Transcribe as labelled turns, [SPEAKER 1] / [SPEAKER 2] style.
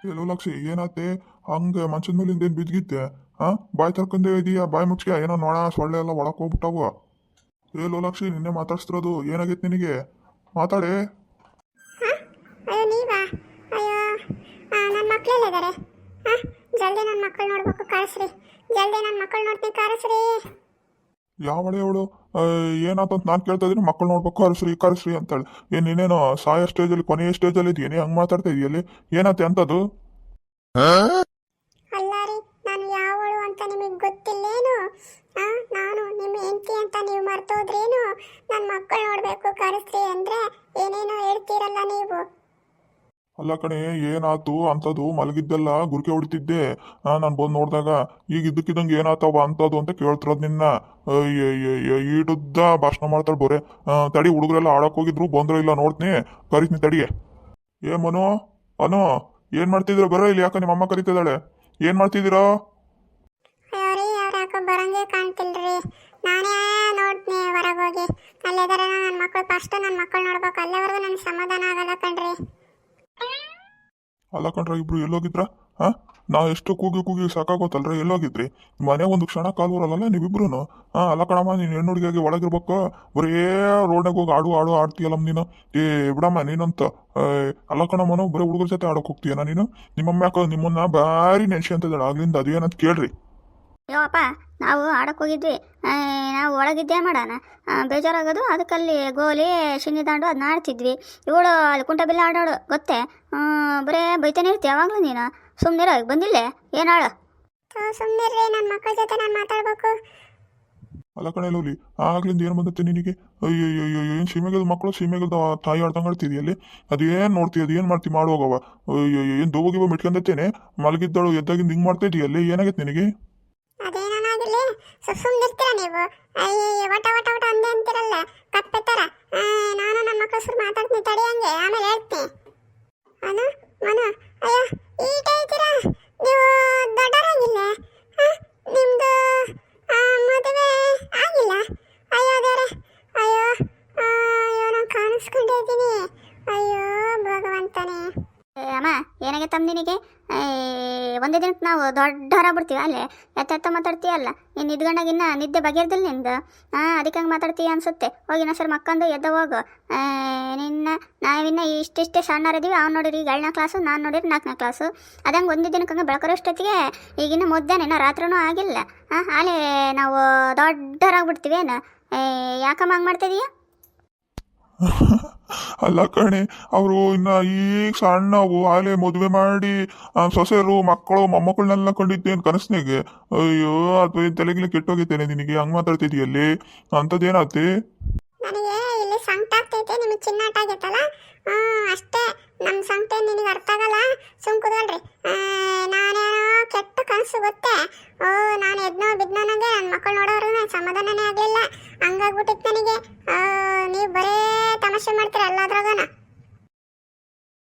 [SPEAKER 1] ಎಲ್ಲೋ ಲಕ್ಷಿ ಏನಾತೆ ಹಂಗೆ ಮಂಚದ ಮೇಲಿಂದ ಏನು ಬಿದ್ದಿತ್ತೆ? ಬಾಯಿ ತರ್ಕೊಂಡೇ ಇದೀಯಾ? ಬಾಯಿ ಮುಚ್ಚಿಗೆ ಏನೋ ನೋಡ ಸೊಳ್ಳೆ ಎಲ್ಲ ಒಳಕ್ಕೆ ಹೋಗ್ಬಿಟ್ಟವು. ಎಲ್ಲೋ ಲಕ್ಷಿ ನಿನ್ನೆ ಮಾತಾಡ್ಸ್ತಿರೋದು ಏನಾಗೈತೆ ನಿನಗೆ? ಮಾತಾಡೆ.
[SPEAKER 2] ಅಯ್ಯೋ ನೀವಾ? ಅಯ್ಯೋ ನನ್ನ ಮಕ್ಕಳೆಲ್ಲ ಇದ್ದಾರೆ. ಜಲ್ದಿ ನನ್ನ ಮಕ್ಕಳು ನೋಡ್ಬೇಕು, ಕಳಿಸ್ರಿ. ಜಲ್ದಿ ನನ್ನ ಮಕ್ಕಳು ನೋಡ್ತೀನಿ, ಕಳಿಸ್ರಿ.
[SPEAKER 1] ಯಾವಳೆ ಅವಳು? ಏನಾತಂತ ನಾನು ಕೇಳ್ತಾ ಇದ್ದೀನಿ, ಮಕ್ಕಳು ನೋಡ್ಬೇಕು ಕರೆಸ್ರಿ ಕರೆಸ್ರಿ ಅಂತಾಳೆ. ಏನು ನೀನೇನೋ ಸಾಯೋ ಸ್ಟೇಜಲ್ಲಿ ಕೊನೆಯ ಸ್ಟೇಜಲ್ಲಿ ಇದೆಯೇನೆ ಹಂಗೆ ಮಾತಾಡ್ತಾ ಇದೆಯಲ್ಲಿ? ಏನಾತೆ ಅಂತದು?
[SPEAKER 2] ಅಲ್ಲ ರೀ, ನಾನು ಯಾವಳು ಅಂತ ನಿಮಗೆ ಗೊತ್ತಿಲ್ಲೇನು? ನಾನು ನಿಮ್ಮ ಹೆಂಡತಿ ಅಂತ ನೀವು ಮರ್ತೋದ್ರೇನು? ನನ್ನ ಮಕ್ಕಳು ನೋಡಬೇಕು, ಕಳಿಸ್ರಿ ಅಂದರೆ ಏನೇನೋ ಹೇಳ್ತೀರಲ್ಲ ನೀವು.
[SPEAKER 1] ಅಲ್ಲ ಕಣೆ, ಏನಾತು ಅಂಥದ್ದು? ಮಲಗಿದ್ದೆಲ್ಲ ಗುರ್ಕೆ ಹೊಡಿತಿದ್ದೆ ನಾನು ಬಂದು ನೋಡಿದಾಗ. ಈಗ ಇದ್ದಕ್ಕಿದ್ದಂಗೆ ಏನಾತವ ಅಂಥದ್ದು ಅಂತ ಕೇಳ್ತಿರೋದು ನಿನ್ನ. ಈಡುದ್ದ ಭಾಷಣ ಮಾಡ್ತಾಳೆ ಬೋರೆ. ತಡಿ, ಹುಡುಗರೆಲ್ಲ ಆಡಕ್ಕೆ ಹೋಗಿದ್ರು, ಬಂದ್ರು ಇಲ್ಲ ನೋಡ್ತೀನಿ, ಕರಿತೀನಿ ತಡಿಯೇ. ಏ ಮನು, ಅನು, ಏನು ಮಾಡ್ತಿದ್ದೀರ? ಬರೋ ಇಲ್ಲಿ, ಯಾಕೆ ನಿಮ್ಮ ಅಮ್ಮ ಕರಿತಿದ್ದಾಳೆ. ಏನು ಮಾಡ್ತಿದ್ದೀರಾ?
[SPEAKER 2] ಅಯ್ಯೋ ರೀ, ಅವ್ರು ಯಾಕೋ ಬರಂಗೆ ಕಾಣ್ತಿಲ್ರಿ. ನಾನೇ ನೋಡ್ತೀನಿ ಹೊರಗೆ ಹೋಗಿ. ಅಲ್ಲಿದ್ದಾರೆ ನನ್ನ ಮಕ್ಕಳು. ಫಸ್ಟ್ ನನ್ನ ಮಕ್ಕಳು ನೋಡ್ಬೇಕು, ಅಲ್ಲಿವರೆಗೂ ನನಗೆ ಸಮಾಧಾನ ಆಗಲ್ಲ ಕಣ್ರಿ.
[SPEAKER 1] ಅಲ್ಲ ಕಣ್ರ, ಇಬ್ರು ಎಲ್ಲೋಗಿದ್ರ? ನಾ ಎಷ್ಟು ಕೂಗಿ ಕೂಗಿ ಸಾಕಾಗೋತಲ್ರ, ಎಲ್ಲೋಗಿದ್ರಿ? ಮನೆ ಒಂದು ಕ್ಷಣ ಕಾಲು ಬರಲ್ಲ ನೀವಿಬ್ರು. ಅಲ್ಲ ಕಣಮ್ಮ, ನೀನು ಹೆಣ್ಣು ಹುಡುಗಿಯಾಗಿ ಒಳಗಿರ್ಬೇಕು, ಬರೇ ರೋಡ್ನಾಗ ಹೋಗಿ ಆಡು ಆಡ್ತೀಯಲ್ಲ ನೀನು. ಏ ಬಿಡಮ್ಮ ನೀನಂತ. ಅಲ್ಲ ಕಣಮ್ಮನು, ಬರೀ ಹುಡುಗರ ಜೊತೆ ಆಡೋಕೆ ಹೋಗ್ತೀಯನ ನೀನು? ನಿಮ್ಮಮ್ಮ ಯಾಕೋ ನಿಮ್ಮನ್ನ ಭಾರಿ ನೆನ್ಸಿ ಅಂತಿದ್ದಾಳೆ ಆಗ್ಲಿಂದ, ಅದು ಏನಂತ ಕೇಳ್ರಿ.
[SPEAKER 3] ಯೋಪ್ಪ, ನಾವು ಆಡಕ್ಕೆ ಹೋಗಿದ್ವಿ. ನಾವು ಒಳಗಿದ್ದೇ ಮಾಡೋಣ, ಬೇಜಾರಾಗೋದು. ಅದಕ್ಕಲ್ಲಿ ಗೋಲಿ ಶಿನ್ನಿ ದಾಂಡು ಅದನ್ನ ಆಡ್ತಿದ್ವಿ. ಇವಳು ಅಲ್ಲಿ ಕುಂಟಬಿಲ್ಲ ಆಡೋಳು ಗೊತ್ತೇ. ಬರೇ ಬೈತಾನೆ ಇರ್ತೀವಿ ಯಾವಾಗಲೂ ನೀನು. ಸುಮ್ಮನಿರೋ, ಬಂದಿಲ್ಲೇ ಏನು ಆಳು?
[SPEAKER 2] ಸುಮ್ಮನಿರ್ರಿ, ನನ್ನ ಮಕ್ಕಳ ಜೊತೆ ನಾನು ಮಾತಾಡ್ಬೇಕು.
[SPEAKER 1] ಅಲ್ಲ ಕಣೆ ಲೋಲಿ, ಆಗ್ಲಿಂದ ಏನು ಬಂದತ್ತೆ ನಿನಗೆ? ಅಯ್ಯೋ, ಏನು ಸೀಮೆಗದ ಮಕ್ಕಳು ಸೀಮೆಗದ ತಾಯಿ ಆಡ್ದಂಗೆ ಆಡ್ತಿದ್ಯಲ್ಲಿ? ಅದೇನು ನೋಡ್ತೀವಿ, ಅದು ಏನು ಮಾಡ್ತೀವಿ ಮಾಡೋಗವ? ಅಯ್ಯೋ, ಏನು ದೋಗಿವ ಮಿಟ್ಕೊಂಡತ್ತೇನೆ? ಮಲಗಿದ್ದಳು ಎದ್ದಾಗಿಂದ ಹಿಂಗೆ ಮಾಡ್ತಾ ಇದೆಯಲ್ಲಿ? ಏನಾಗೈತೆ ನಿನಗೆ?
[SPEAKER 2] ಅದೇನಾಗಿರ್ಲಿ, ಸುಮ್ಮನಿರ್ತೀರ ನೀವು? ಅಯ್ಯ, ಒಟ ಒಟ ಒಟ ಅಂದೇ ಅಂತಿರಲ್ಲ ಕಪ್ಪೆ ಥರ. ನಾನು ನನ್ನ ಮಕ್ಕಳ ಸುರು ಮಾತಾಡ್ತೀನಿ ತಡಿ, ಹಂಗೆ ಆಮೇಲೆ ಹೇಳ್ತೀನಿ. ಅನು ಮನು, ಅಯ್ಯೋ ಈಟ ಇದ್ದೀರಾ ನೀವು? ದೊಡ್ಡವರಾಗಿಲ್ಲ? ನಿಮ್ಮದು ಮದುವೆ ಆಗಿಲ್ಲ? ಅಯ್ಯೋ ದೇವ್ರೆ, ಅಯ್ಯೋ ಅಯ್ಯೋ, ನಾನು ಕಾಣಿಸ್ಕೊಂಡೇ ಇದ್ದೀನಿ. ಅಯ್ಯೋ ಭಗವಂತನೇ.
[SPEAKER 3] ಅಮ್ಮ, ಏನಾಗೈತೆ ತಮ್ಮ ನಿನಗೆ? ಒಂದೇ ದಿನಕ್ಕೆ ನಾವು ದೊಡ್ಡವರಾಗ್ಬಿಡ್ತೀವಿ. ಅಲ್ಲೇ ಎತ್ತ ಮಾತಾಡ್ತೀಯಲ್ಲ, ಇನ್ನು ಇದ್ಗಂಡಾಗಿನ್ನ ನಿದ್ದೆ ಬಗೆರ್ದಿಲ್ಲ ನಿಂದು. ಅದಕ್ಕೆ ಹಂಗೆ ಮಾತಾಡ್ತೀಯ ಅನ್ಸುತ್ತೆ. ಹೋಗಿ ಇನ್ನೊಂದ್ಸರಿ ಮಕ್ಕಂದು ಎದ್ದ ಹೋಗು. ನಾವಿನ್ನ ಇಷ್ಟೇ ಸಣ್ಣರಿದ್ದೀವಿ. ಅವ್ನು ನೋಡಿರಿ ಈಗ 7ನೇ ಕ್ಲಾಸು, ನಾನು ನೋಡಿರಿ 4ನೇ ಕ್ಲಾಸು. ಅದಂಗೆ ಒಂದೇ ದಿನಕ್ಕೆ ಹಂಗೆ ಬೆಳ್ಕೊರೋಷ್ಟೊತ್ತಿಗೆ ಈಗಿನ್ನ ಮುದ್ದಾನೆ ರಾತ್ರಿನೂ ಆಗಿಲ್ಲ. ಆಲೇ ನಾವು ದೊಡ್ಡವರಾಗ್ಬಿಡ್ತೀವಿ. ಏನು ಯಾಕಮ್ಮ ಹಂಗೆ ಮಾಡ್ತಾಯಿದೀಯ?
[SPEAKER 1] ಅಲ್ಲ ಕಣೆ, ಅವರು ಇನ್ನ ಈಗ ಸಣ್ಣವು, ಆಲೆ ಮದುವೆ ಮಾಡಿ ಸೊಸೆರು ಮಕ್ಕಳು ಮೊಮ್ಮಕ್ಕಳನ್ನೆಲ್ಲ ಕಂಡಿದ್ದೇನು ಕನಸ್ನಾಗೆ? ಅಯ್ಯೋ, ಅಥವಾ ತಲೆಗಿಲೆ ಕೆಟ್ಟೋಗೈತೇನೆ ನಿನಗೆ? ಹಂಗೆ ಮಾತಾಡ್ತಿದೀಯಲ್ಲಿ? ಅಂಥದ್ದೇನಾತೆ?
[SPEAKER 2] ನನಗೆ ಇಲ್ಲಿ ಸಂಕಟ ಆಗ್ತೈತೆ, ನಿಮಗೆ ಚಿನ್ನಾಟ ಆಗೈತಲ್ಲ ಅಷ್ಟೇ. ನಮ್ಮ ಸಂಕಟ ನಿನಗೆ ಅರ್ಥ ಆಗಲ್ಲ. ಸುಮ್ ಕುದಲ್ರಿ. ನಾನೇನೋ ಕೆಟ್ಟ ಕನಸು ಗೊತ್ತೇ. ನಾನು ಎದ್ನೋ ಬಿದ್ನೋ ನನಗೆ ನನ್ನ ಮಕ್ಕಳು ನೋಡೋರು ನಾನು ಸಮಾಧಾನನೇ ಆಗಲಿಲ್ಲ. ಹಂಗಾಗ್ಬಿಟ್ಟಿತ್ತು ನನಗೆ. ನೀವು ಬರೇ ತಮಾಷೆ ಮಾಡ್ತೀರ ಎಲ್ಲದ್ರಾಗನ.